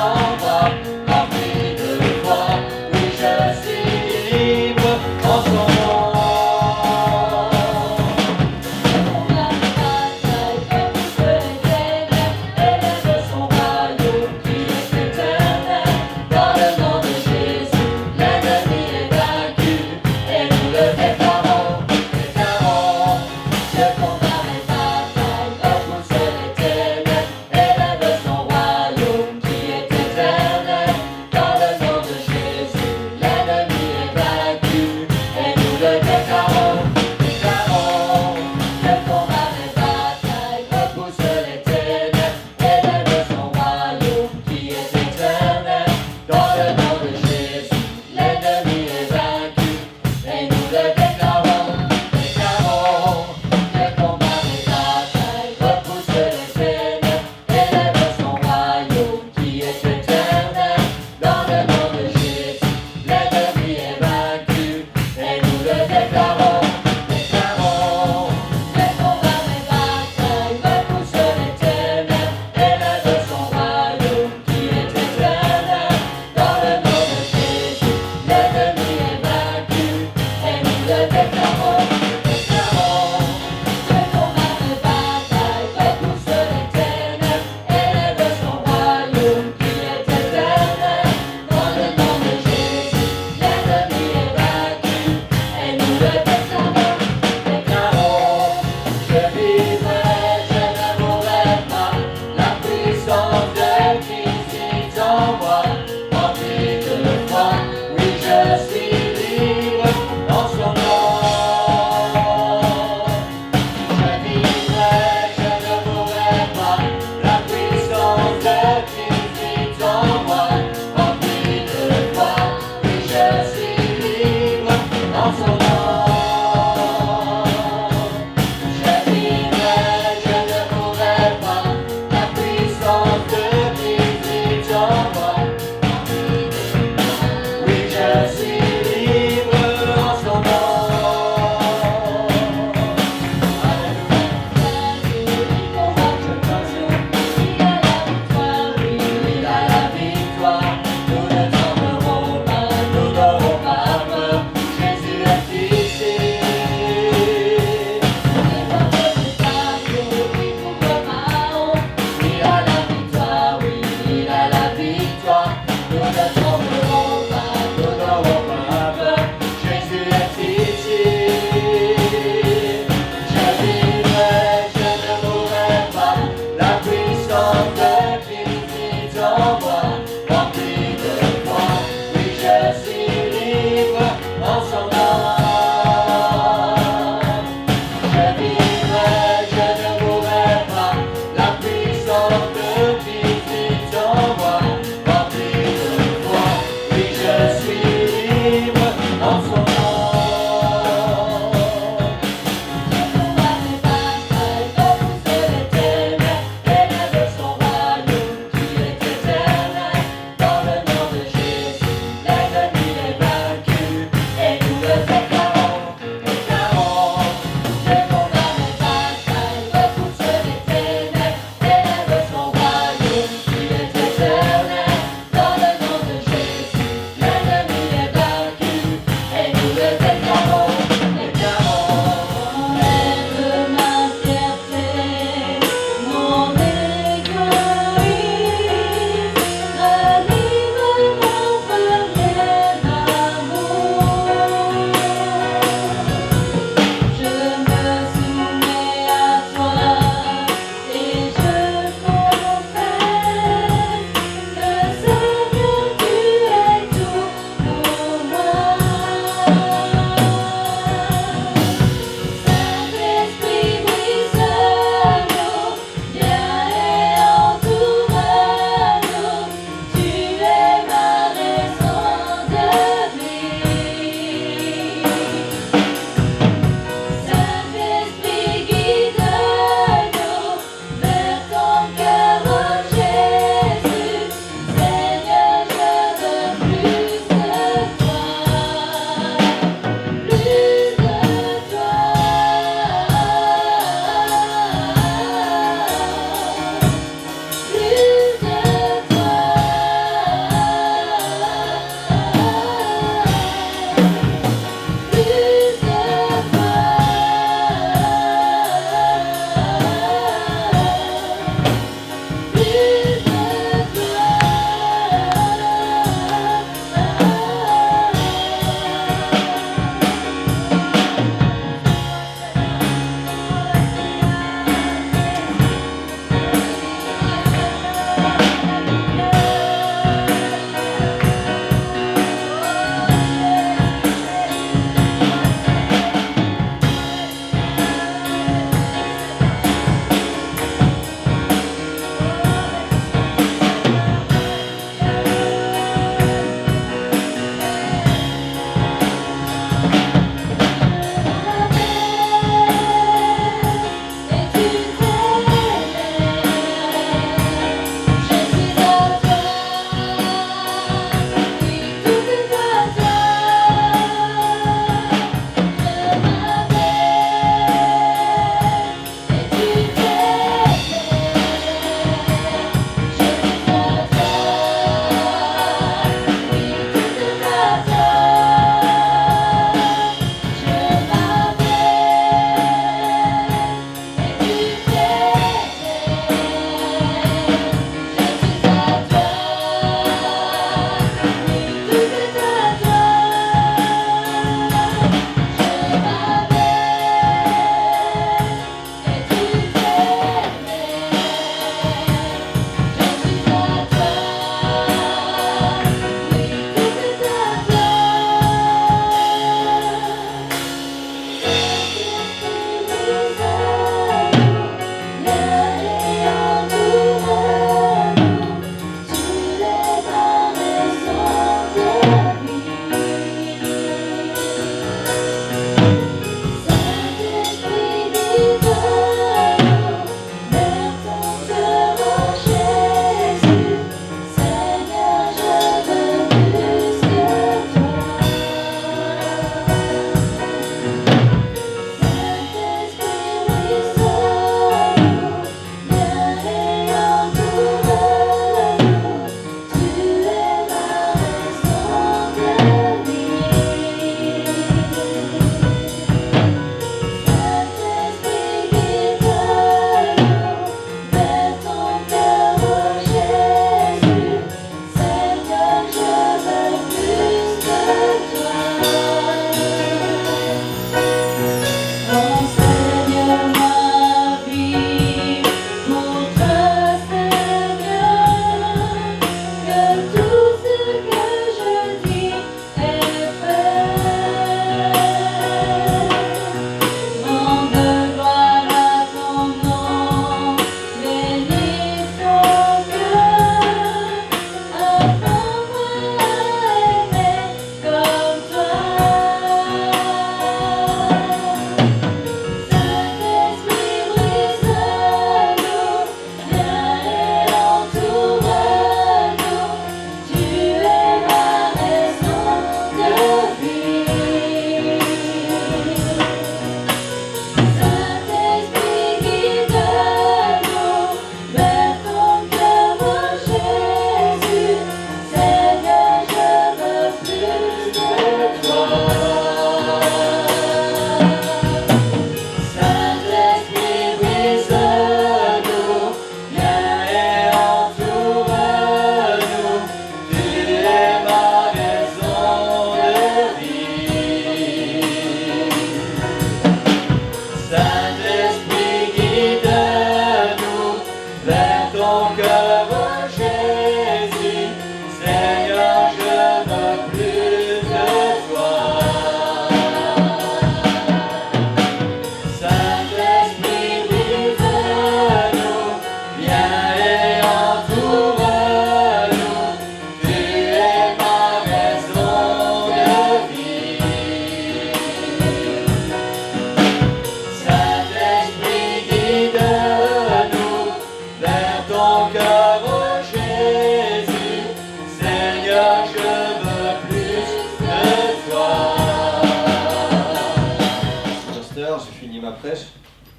en moi, rempli de foi. Oui, je suis libre en son nom.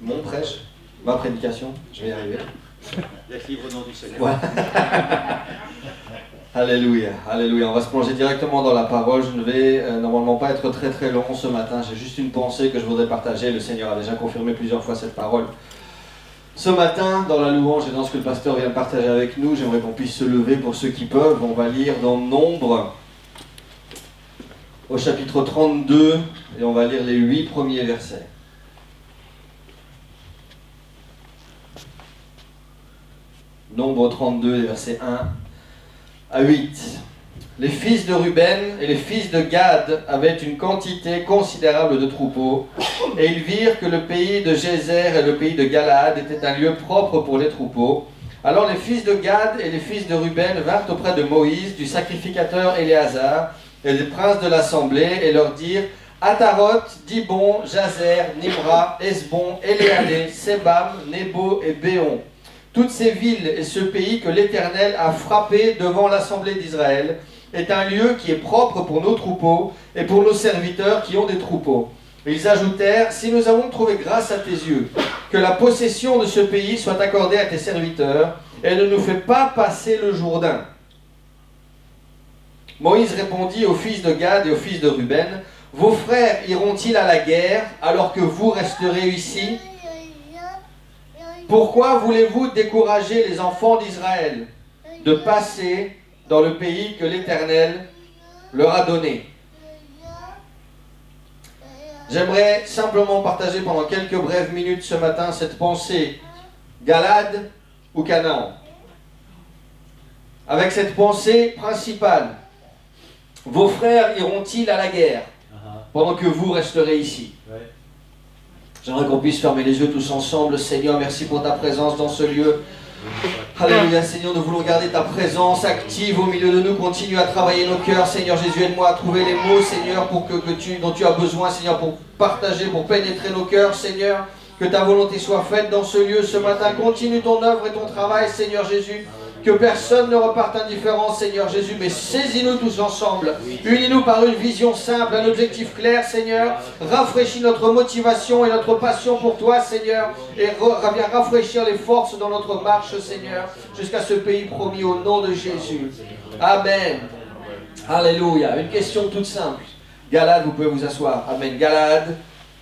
mon prêche, ma prédication, je vais y arriver. D'être libre au nom du Seigneur. Voilà. Alléluia, alléluia. On va se plonger directement dans la parole. Je ne vais normalement pas être très très long ce matin. J'ai juste une pensée que je voudrais partager. Le Seigneur a déjà confirmé plusieurs fois cette parole. Ce matin, dans la louange et dans ce que le pasteur vient de partager avec nous, j'aimerais qu'on puisse se lever pour ceux qui peuvent. On va lire dans Nombre, au chapitre 32, et on va lire les 8 premiers versets. Nombre 32, les versets 1 à 8. Les fils de Ruben et les fils de Gad avaient une quantité considérable de troupeaux, et ils virent que le pays de Gézer et le pays de Galaad étaient un lieu propre pour les troupeaux. Alors les fils de Gad et les fils de Ruben vinrent auprès de Moïse, du sacrificateur Éléazar et des princes de l'assemblée, et leur dirent: Ataroth, Dibon, Jazer, Nimra, Esbon, Éléalé, Sebam, Nebo et Béon. Toutes ces villes et ce pays que l'Éternel a frappé devant l'assemblée d'Israël est un lieu qui est propre pour nos troupeaux et pour nos serviteurs qui ont des troupeaux. Et ils ajoutèrent: si nous avons trouvé grâce à tes yeux, que la possession de ce pays soit accordée à tes serviteurs, et ne nous fais pas passer le Jourdain. Moïse répondit aux fils de Gad et aux fils de Ruben: vos frères iront-ils à la guerre alors que vous resterez ici? Pourquoi voulez-vous décourager les enfants d'Israël de passer dans le pays que l'Éternel leur a donné? J'aimerais simplement partager pendant quelques brèves minutes ce matin cette pensée: Galaad ou Canaan? Avec cette pensée principale: vos frères iront-ils à la guerre pendant que vous resterez ici? J'aimerais qu'on puisse fermer les yeux tous ensemble. Seigneur, merci pour ta présence dans ce lieu. Alléluia, Seigneur, nous voulons garder ta présence active au milieu de nous. Continue à travailler nos cœurs. Seigneur Jésus, aide-moi à trouver les mots, Seigneur, pour dont tu as besoin, Seigneur, pour partager, pour pénétrer nos cœurs, Seigneur. Que ta volonté soit faite dans ce lieu ce matin. Continue ton œuvre et ton travail, Seigneur Jésus. Que personne ne reparte indifférent, Seigneur Jésus, mais saisis-nous tous ensemble. Unis-nous par une vision simple, un objectif clair, Seigneur. Rafraîchis notre motivation et notre passion pour toi, Seigneur. Et viens rafraîchir les forces dans notre marche, Seigneur, jusqu'à ce pays promis au nom de Jésus. Amen. Alléluia. Une question toute simple. Galaad, vous pouvez vous asseoir. Amen. Galaad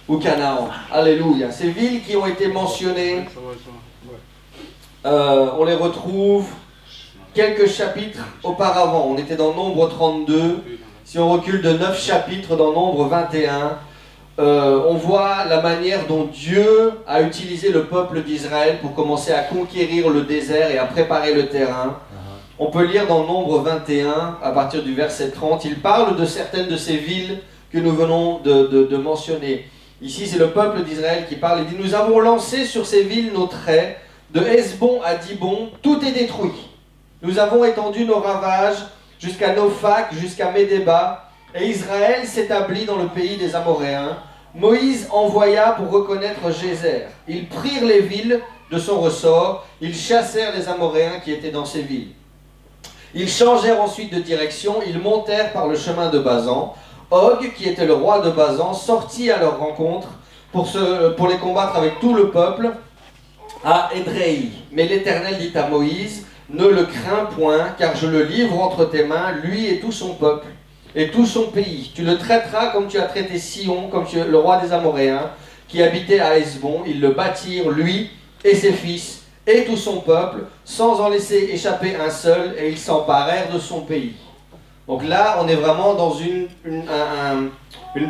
ou Canaan? Alléluia. Ces villes qui ont été mentionnées, on les retrouve quelques chapitres auparavant. On était dans Nombre 32. Si on recule de 9 chapitres dans Nombre 21, on voit la manière dont Dieu a utilisé le peuple d'Israël pour commencer à conquérir le désert et à préparer le terrain. On peut lire dans Nombre 21, à partir du verset 30, il parle de certaines de ces villes que nous venons de mentionner. Ici, c'est le peuple d'Israël qui parle. Il dit: nous avons lancé sur ces villes nos traits, de Hesbon à Dibon, tout est détruit. Nous avons étendu nos ravages jusqu'à Nophak, jusqu'à Médéba, et Israël s'établit dans le pays des Amoréens. Moïse envoya pour reconnaître Gézer. Ils prirent les villes de son ressort, ils chassèrent les Amoréens qui étaient dans ces villes. Ils changèrent ensuite de direction, ils montèrent par le chemin de Bazan. Og, qui était le roi de Bazan, sortit à leur rencontre pour les combattre avec tout le peuple à Édréi. Mais l'Éternel dit à Moïse: ne le crains point, car je le livre entre tes mains, lui et tout son peuple, et tout son pays. Tu le traiteras comme tu as traité Sihon, le roi des Amoréens, qui habitait à Hesbon. Ils le bâtirent, lui et ses fils, et tout son peuple, sans en laisser échapper un seul, et ils s'emparèrent de son pays. Donc là, on est vraiment dans une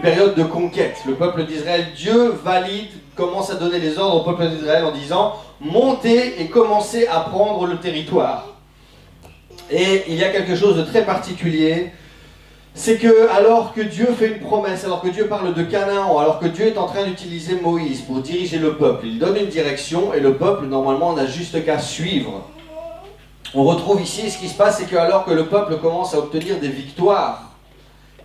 période de conquête. Le peuple d'Israël, Dieu valide, commence à donner les ordres au peuple d'Israël en disant: montez et commencez à prendre le territoire. Et il y a quelque chose de très particulier, c'est que alors que Dieu fait une promesse, alors que Dieu parle de Canaan, alors que Dieu est en train d'utiliser Moïse pour diriger le peuple, il donne une direction et le peuple normalement n'a juste qu'à suivre. On retrouve ici, ce qui se passe, c'est que alors que le peuple commence à obtenir des victoires,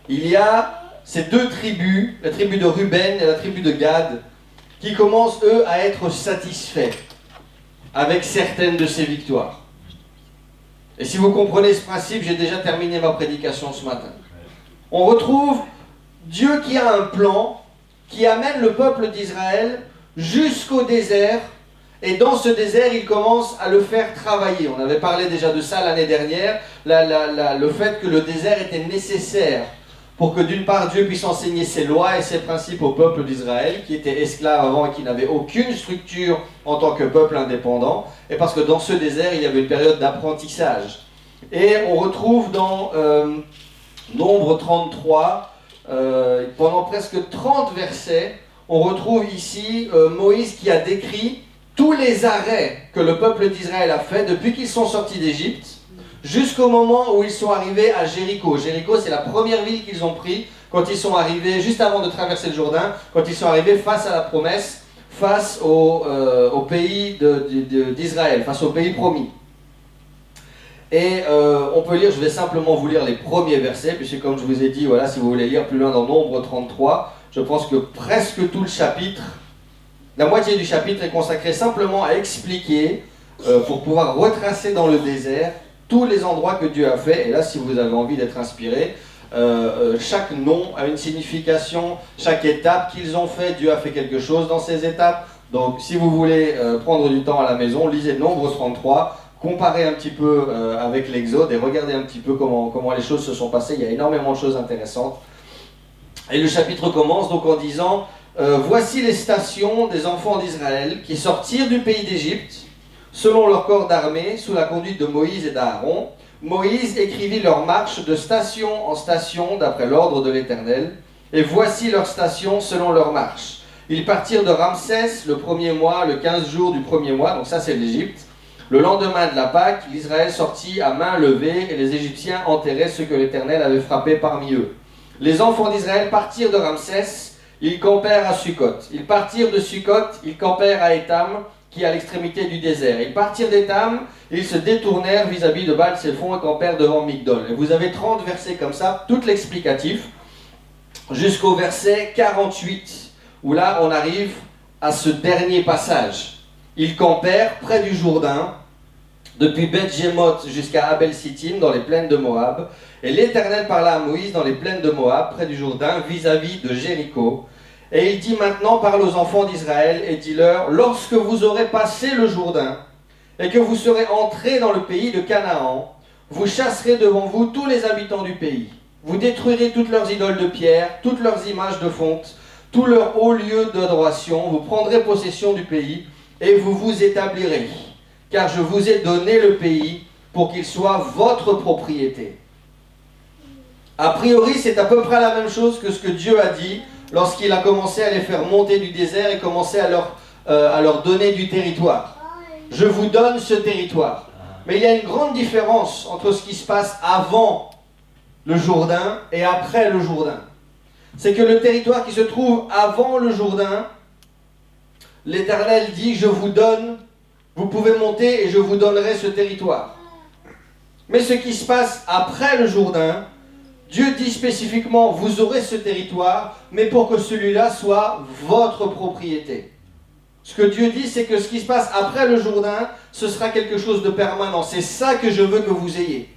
il y a ces deux tribus, la tribu de Ruben et la tribu de Gad, qui commencent eux à être satisfaits avec certaines de ces victoires. Et si vous comprenez ce principe, j'ai déjà terminé ma prédication ce matin. On retrouve Dieu qui a un plan, qui amène le peuple d'Israël jusqu'au désert. Et dans ce désert, il commence à le faire travailler. On avait parlé déjà de ça l'année dernière, le fait que le désert était nécessaire pour que d'une part Dieu puisse enseigner ses lois et ses principes au peuple d'Israël, qui était esclave avant et qui n'avait aucune structure en tant que peuple indépendant, et parce que dans ce désert, il y avait une période d'apprentissage. Et on retrouve dans Nombre 33, pendant presque 30 versets, on retrouve ici Moïse qui a décrit tous les arrêts que le peuple d'Israël a fait depuis qu'ils sont sortis d'Égypte, jusqu'au moment où ils sont arrivés à Jéricho. Jéricho, c'est la première ville qu'ils ont prise quand ils sont arrivés, juste avant de traverser le Jourdain, quand ils sont arrivés face à la promesse, face au pays d'Israël, face au pays promis. Et on peut lire, je vais simplement vous lire les premiers versets, puisque comme je vous ai dit, voilà, si vous voulez lire plus loin dans Nombre 33, je pense que presque tout le chapitre, la moitié du chapitre est consacré simplement à expliquer, pour pouvoir retracer dans le désert, tous les endroits que Dieu a fait. Et là, si vous avez envie d'être inspiré, chaque nom a une signification, chaque étape qu'ils ont fait, Dieu a fait quelque chose dans ces étapes. Donc si vous voulez prendre du temps à la maison, lisez Nombre 33, comparez un petit peu avec l'Exode et regardez un petit peu comment les choses se sont passées. Il y a énormément de choses intéressantes. Et le chapitre commence donc en disant voici les stations des enfants d'Israël qui sortirent du pays d'Égypte selon leur corps d'armée, sous la conduite de Moïse et d'Aaron. Moïse écrivit leur marche de station en station d'après l'ordre de l'Éternel, et voici leurs stations selon leur marche. Ils partirent de Ramsès le premier mois, le 15 jours du premier mois, donc ça c'est l'Égypte. Le lendemain de la Pâque, l'Israël sortit à main levée, et les Égyptiens enterraient ceux que l'Éternel avait frappés parmi eux. Les enfants d'Israël partirent de Ramsès, ils campèrent à Sukkot. Ils partirent de Sukkot, ils campèrent à Étam, qui est à l'extrémité du désert. Ils partirent d'Étam, ils se détournèrent vis-à-vis de Baal-Séphon et campèrent devant Migdol. Et vous avez 30 versets comme ça, tout l'explicatif, jusqu'au verset 48, où là on arrive à ce dernier passage. Ils campèrent près du Jourdain, depuis Beth-Jémoth jusqu'à Abel-Sittim, dans les plaines de Moab. Et l'Éternel parla à Moïse dans les plaines de Moab, près du Jourdain, vis-à-vis de Jéricho. Et il dit maintenant, parle aux enfants d'Israël et dis-leur, lorsque vous aurez passé le Jourdain et que vous serez entrés dans le pays de Canaan, vous chasserez devant vous tous les habitants du pays. Vous détruirez toutes leurs idoles de pierre, toutes leurs images de fonte, tous leurs hauts lieux d'adoration. Vous prendrez possession du pays et vous vous établirez. Car je vous ai donné le pays pour qu'il soit votre propriété. A priori, c'est à peu près la même chose que ce que Dieu a dit lorsqu'il a commencé à les faire monter du désert et commencé à leur donner du territoire. Je vous donne ce territoire. Mais il y a une grande différence entre ce qui se passe avant le Jourdain et après le Jourdain. C'est que le territoire qui se trouve avant le Jourdain, l'Éternel dit, je vous donne, vous pouvez monter et je vous donnerai ce territoire. Mais ce qui se passe après le Jourdain, Dieu dit spécifiquement, vous aurez ce territoire, mais pour que celui-là soit votre propriété. Ce que Dieu dit, c'est que ce qui se passe après le Jourdain, ce sera quelque chose de permanent. C'est ça que je veux que vous ayez.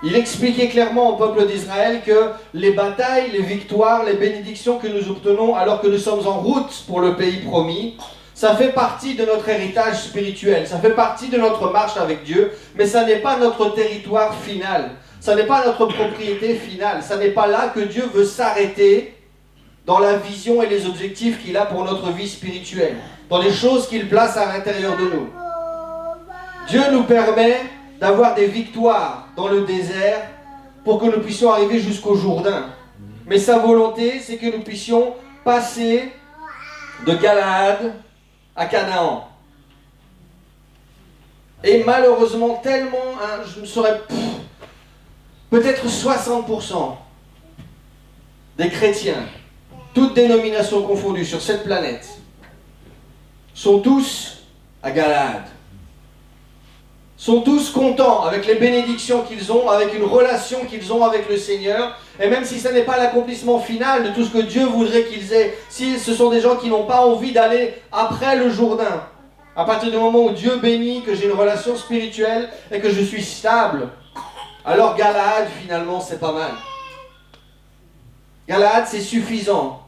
Il expliquait clairement au peuple d'Israël que les batailles, les victoires, les bénédictions que nous obtenons alors que nous sommes en route pour le pays promis, ça fait partie de notre héritage spirituel, ça fait partie de notre marche avec Dieu, mais ça n'est pas notre territoire final. Ça n'est pas notre propriété finale. Ça n'est pas là que Dieu veut s'arrêter dans la vision et les objectifs qu'il a pour notre vie spirituelle, dans les choses qu'il place à l'intérieur de nous. Dieu nous permet d'avoir des victoires dans le désert pour que nous puissions arriver jusqu'au Jourdain. Mais sa volonté, c'est que nous puissions passer de Galaad à Canaan. Et malheureusement, tellement, je ne saurais... Peut-être 60% des chrétiens, toutes dénominations confondues sur cette planète, sont tous à Galaad. Sont tous contents avec les bénédictions qu'ils ont, avec une relation qu'ils ont avec le Seigneur. Et même si ce n'est pas l'accomplissement final de tout ce que Dieu voudrait qu'ils aient, si ce sont des gens qui n'ont pas envie d'aller après le Jourdain, à partir du moment où Dieu bénit, que j'ai une relation spirituelle et que je suis stable, alors Galaad, finalement, c'est pas mal. Galaad, c'est suffisant.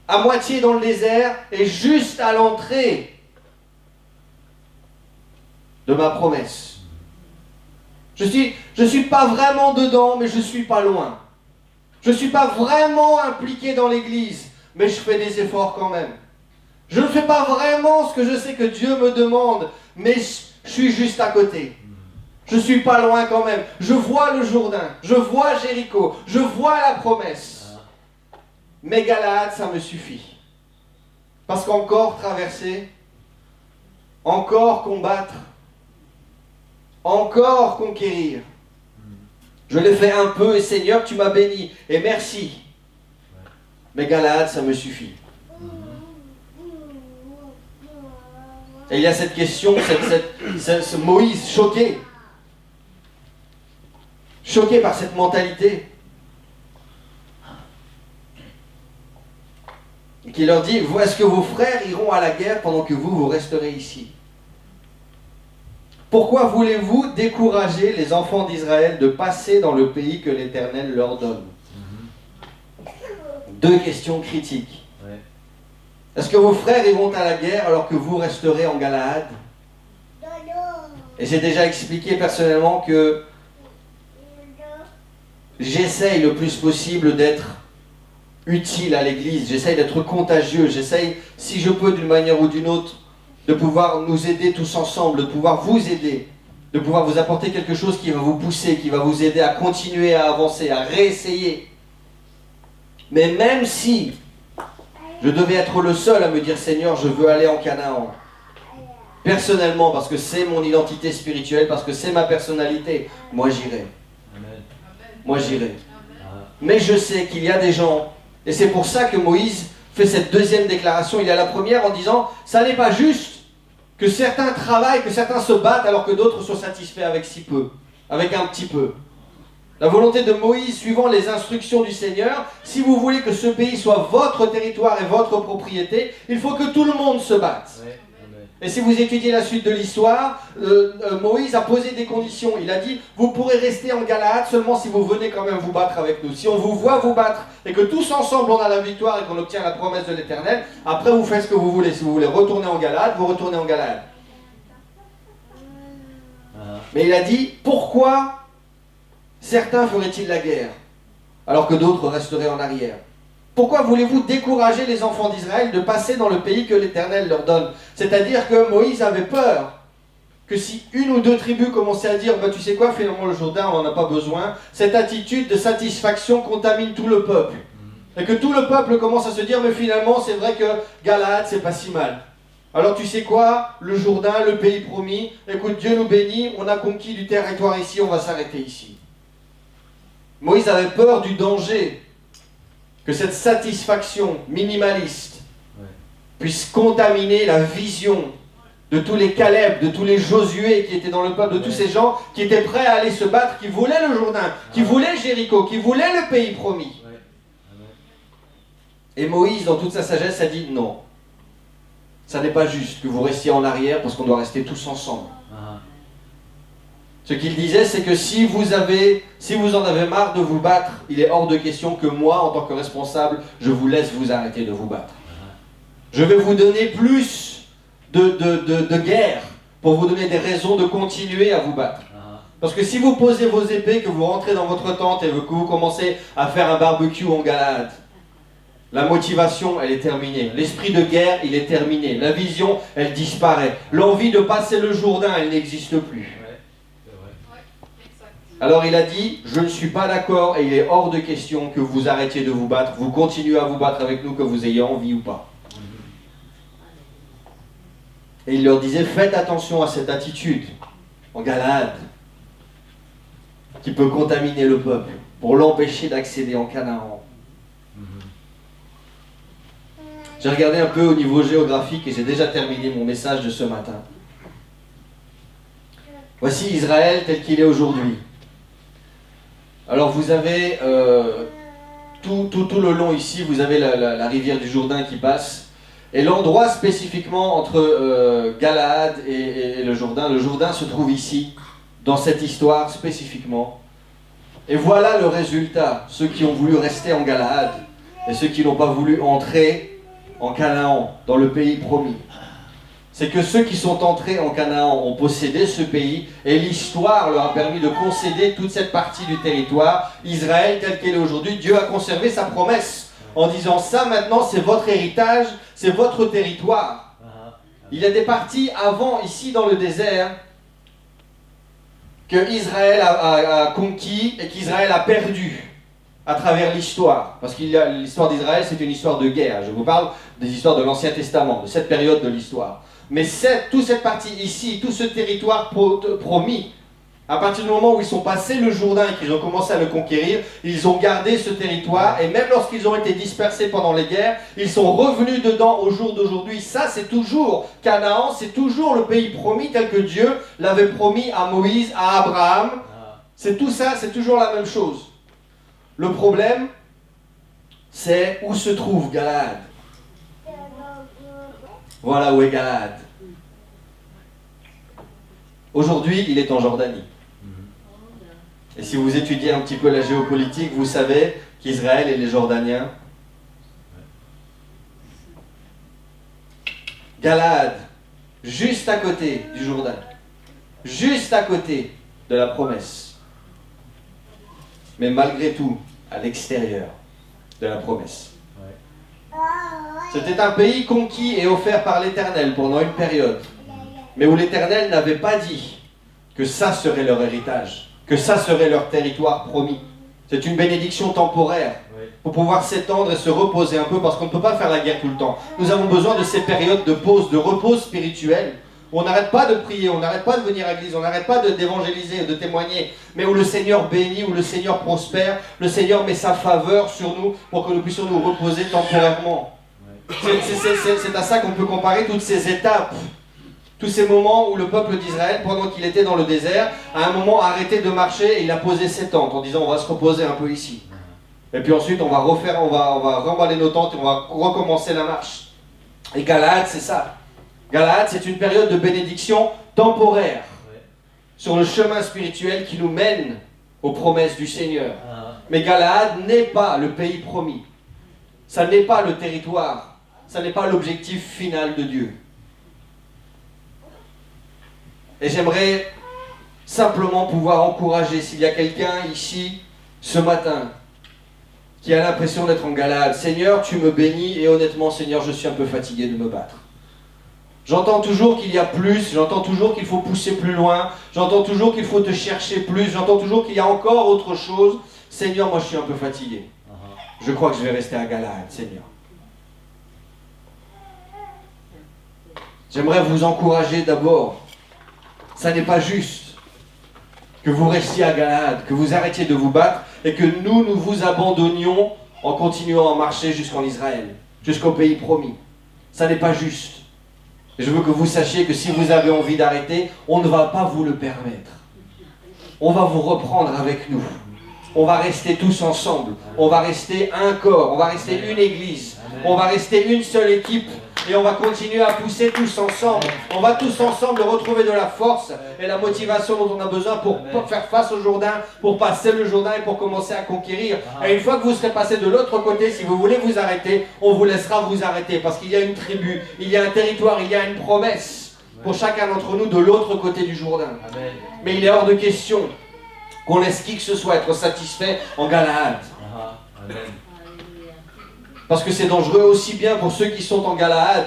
à moitié dans le désert et juste à l'entrée de ma promesse. Je suis pas vraiment dedans, mais je suis pas loin. Je ne suis pas vraiment impliqué dans l'église, mais je fais des efforts quand même. Je ne fais pas vraiment ce que je sais que Dieu me demande, mais je suis juste à côté. Je ne suis pas loin quand même. Je vois le Jourdain, je vois Jéricho, je vois la promesse. Mais Galaad, ça me suffit. Parce qu'encore traverser, encore combattre, encore conquérir. Je l'ai fait un peu et Seigneur, tu m'as béni. Et merci. Mais Galaad, ça me suffit. Et il y a cette question, ce Moïse choqué. Choqué par cette mentalité. Et qui leur dit, est-ce que vos frères iront à la guerre pendant que vous resterez ici? Pourquoi voulez-vous décourager les enfants d'Israël de passer dans le pays que l'Éternel leur donne? Deux questions critiques. Est-ce que vos frères iront à la guerre alors que vous resterez en Galaad? Et j'ai déjà expliqué personnellement que j'essaye le plus possible d'être utile à l'Église, j'essaye d'être contagieux, j'essaye, si je peux d'une manière ou d'une autre, de pouvoir nous aider tous ensemble, de pouvoir vous aider, de pouvoir vous apporter quelque chose qui va vous pousser, qui va vous aider à continuer à avancer, à réessayer. Mais même si je devais être le seul à me dire « Seigneur, je veux aller en Canaan », personnellement, parce que c'est mon identité spirituelle, parce que c'est ma personnalité, moi j'irai. Moi j'irai. Mais je sais qu'il y a des gens, et c'est pour ça que Moïse fait cette deuxième déclaration. Il y a la première en disant « Ça n'est pas juste que certains travaillent, que certains se battent, alors que d'autres soient satisfaits avec si peu, avec un petit peu. » La volonté de Moïse, suivant les instructions du Seigneur, si vous voulez que ce pays soit votre territoire et votre propriété, il faut que tout le monde se batte. Et si vous étudiez la suite de l'histoire, Moïse a posé des conditions. Il a dit, vous pourrez rester en Galaad seulement si vous venez quand même vous battre avec nous. Si on vous voit vous battre et que tous ensemble on a la victoire et qu'on obtient la promesse de l'Éternel, après vous faites ce que vous voulez. Si vous voulez retourner en Galaad, vous retournez en Galaad. Mais il a dit, pourquoi certains feraient-ils la guerre alors que d'autres resteraient en arrière? Pourquoi voulez-vous décourager les enfants d'Israël de passer dans le pays que l'Éternel leur donne? C'est-à-dire que Moïse avait peur que si une ou deux tribus commençaient à dire tu sais quoi, finalement le Jourdain, on n'en a pas besoin, cette attitude de satisfaction contamine tout le peuple. Et que tout le peuple commence à se dire mais finalement c'est vrai que Galaad c'est pas si mal. Alors tu sais quoi, le Jourdain, le pays promis, écoute, Dieu nous bénit, on a conquis du territoire ici, on va s'arrêter ici. Moïse avait peur du danger que cette satisfaction minimaliste puisse contaminer la vision de tous les Caleb, de tous les Josué qui étaient dans le peuple, de tous ces gens qui étaient prêts à aller se battre, qui voulaient le Jourdain, qui voulaient Jéricho, qui voulaient le pays promis. Et Moïse, dans toute sa sagesse, a dit non. Ça n'est pas juste que vous restiez en arrière parce qu'on doit rester tous ensemble. Ce qu'il disait, c'est que si vous en avez marre de vous battre, il est hors de question que moi, en tant que responsable, je vous laisse vous arrêter de vous battre. Je vais vous donner plus de guerre pour vous donner des raisons de continuer à vous battre. Parce que si vous posez vos épées, que vous rentrez dans votre tente et que vous commencez à faire un barbecue en Galaad, la motivation, elle est terminée. L'esprit de guerre, il est terminé. La vision, elle disparaît. L'envie de passer le Jourdain, elle n'existe plus. Alors il a dit, je ne suis pas d'accord et il est hors de question que vous arrêtiez de vous battre, vous continuez à vous battre avec nous, que vous ayez envie ou pas. Et il leur disait, faites attention à cette attitude en Galaad qui peut contaminer le peuple pour l'empêcher d'accéder en Canaan. J'ai regardé un peu au niveau géographique et j'ai déjà terminé mon message de ce matin. Voici Israël tel qu'il est aujourd'hui. Alors vous avez tout le long ici, vous avez la rivière du Jourdain qui passe. Et l'endroit spécifiquement entre Galaad et le Jourdain se trouve ici, dans cette histoire spécifiquement. Et voilà le résultat, ceux qui ont voulu rester en Galaad et ceux qui n'ont pas voulu entrer en Canaan, dans le pays promis. C'est que ceux qui sont entrés en Canaan ont possédé ce pays et l'histoire leur a permis de concéder toute cette partie du territoire. Israël tel qu'elle est aujourd'hui, Dieu a conservé sa promesse en disant ça maintenant c'est votre héritage, c'est votre territoire. Il y a des parties avant ici dans le désert que Israël a conquis et qu'Israël a perdu à travers l'histoire. Parce que l'histoire d'Israël c'est une histoire de guerre. Je vous parle des histoires de l'Ancien Testament, de cette période de l'histoire. Mais toute cette partie ici, tout ce territoire promis, à partir du moment où ils sont passés le Jourdain et qu'ils ont commencé à le conquérir, ils ont gardé ce territoire et même lorsqu'ils ont été dispersés pendant les guerres, ils sont revenus dedans au jour d'aujourd'hui. Ça, c'est toujours Canaan, c'est toujours le pays promis tel que Dieu l'avait promis à Moïse, à Abraham. C'est tout ça, c'est toujours la même chose. Le problème, c'est où se trouve Galaad. Voilà où est Galaad. Aujourd'hui, il est en Jordanie. Et si vous étudiez un petit peu la géopolitique, vous savez qu'Israël et les Jordaniens, Galaad, juste à côté du Jourdain, juste à côté de la promesse. Mais malgré tout, à l'extérieur de la promesse. C'était un pays conquis et offert par l'Éternel pendant une période, mais où l'Éternel n'avait pas dit que ça serait leur héritage, que ça serait leur territoire promis. C'est une bénédiction temporaire pour pouvoir s'étendre et se reposer un peu parce qu'on ne peut pas faire la guerre tout le temps. Nous avons besoin de ces périodes de pause, de repos spirituel où on n'arrête pas de prier, on n'arrête pas de venir à l'église, on n'arrête pas d'évangéliser, de témoigner, mais où le Seigneur bénit, où le Seigneur prospère, le Seigneur met sa faveur sur nous pour que nous puissions nous reposer temporairement. C'est à ça qu'on peut comparer toutes ces étapes. Tous ces moments où le peuple d'Israël, pendant qu'il était dans le désert, à un moment a arrêté de marcher et il a posé ses tentes en disant on va se reposer un peu ici. Et puis ensuite on va remballer nos tentes et on va recommencer la marche. Et Galaad, c'est ça. Galaad, c'est une période de bénédiction temporaire sur le chemin spirituel qui nous mène aux promesses du Seigneur. Mais Galaad n'est pas le pays promis. Ça n'est pas le territoire. Ça n'est pas l'objectif final de Dieu. Et j'aimerais simplement pouvoir encourager, s'il y a quelqu'un ici, ce matin, qui a l'impression d'être en Galaad. Seigneur, tu me bénis, et honnêtement, Seigneur, je suis un peu fatigué de me battre. J'entends toujours qu'il y a plus, j'entends toujours qu'il faut pousser plus loin, j'entends toujours qu'il faut te chercher plus, j'entends toujours qu'il y a encore autre chose. Seigneur, moi je suis un peu fatigué. Je crois que je vais rester à Galaad, Seigneur. J'aimerais vous encourager d'abord. Ça n'est pas juste que vous restiez à Galaad, que vous arrêtiez de vous battre et que nous vous abandonnions en continuant à marcher jusqu'en Israël, jusqu'au pays promis. Ça n'est pas juste. Et je veux que vous sachiez que si vous avez envie d'arrêter, on ne va pas vous le permettre. On va vous reprendre avec nous. On va rester tous ensemble. On va rester un corps. On va rester une église. On va rester une seule équipe. Et on va continuer à pousser tous ensemble. On va tous ensemble retrouver de la force et la motivation dont on a besoin pour faire face au Jourdain, pour passer le Jourdain et pour commencer à conquérir. Et une fois que vous serez passé de l'autre côté, si vous voulez vous arrêter, on vous laissera vous arrêter. Parce qu'il y a une tribu, il y a un territoire, il y a une promesse pour chacun d'entre nous de l'autre côté du Jourdain. Mais il est hors de question qu'on laisse qui que ce soit être satisfait en Galaad. Parce que c'est dangereux aussi bien pour ceux qui sont en Galaad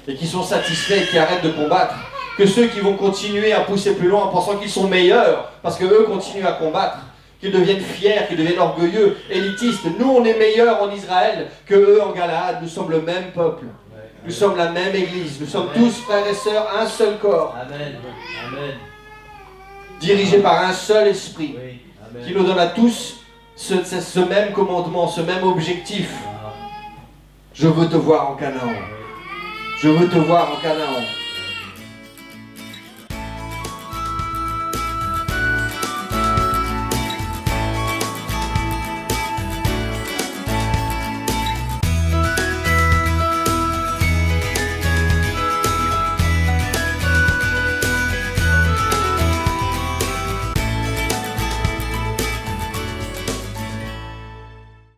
et qui sont satisfaits et qui arrêtent de combattre, que ceux qui vont continuer à pousser plus loin en pensant qu'ils sont meilleurs, parce qu'eux continuent à combattre, qu'ils deviennent fiers, qu'ils deviennent orgueilleux, élitistes. Nous, on est meilleurs en Israël que eux en Galaad. Nous sommes le même peuple. Nous sommes la même église. Nous sommes tous frères et sœurs, un seul corps. Dirigés par un seul esprit, qui nous donne à tous ce même commandement, ce même objectif. Je veux te voir en Canaan. Je veux te voir en Canaan.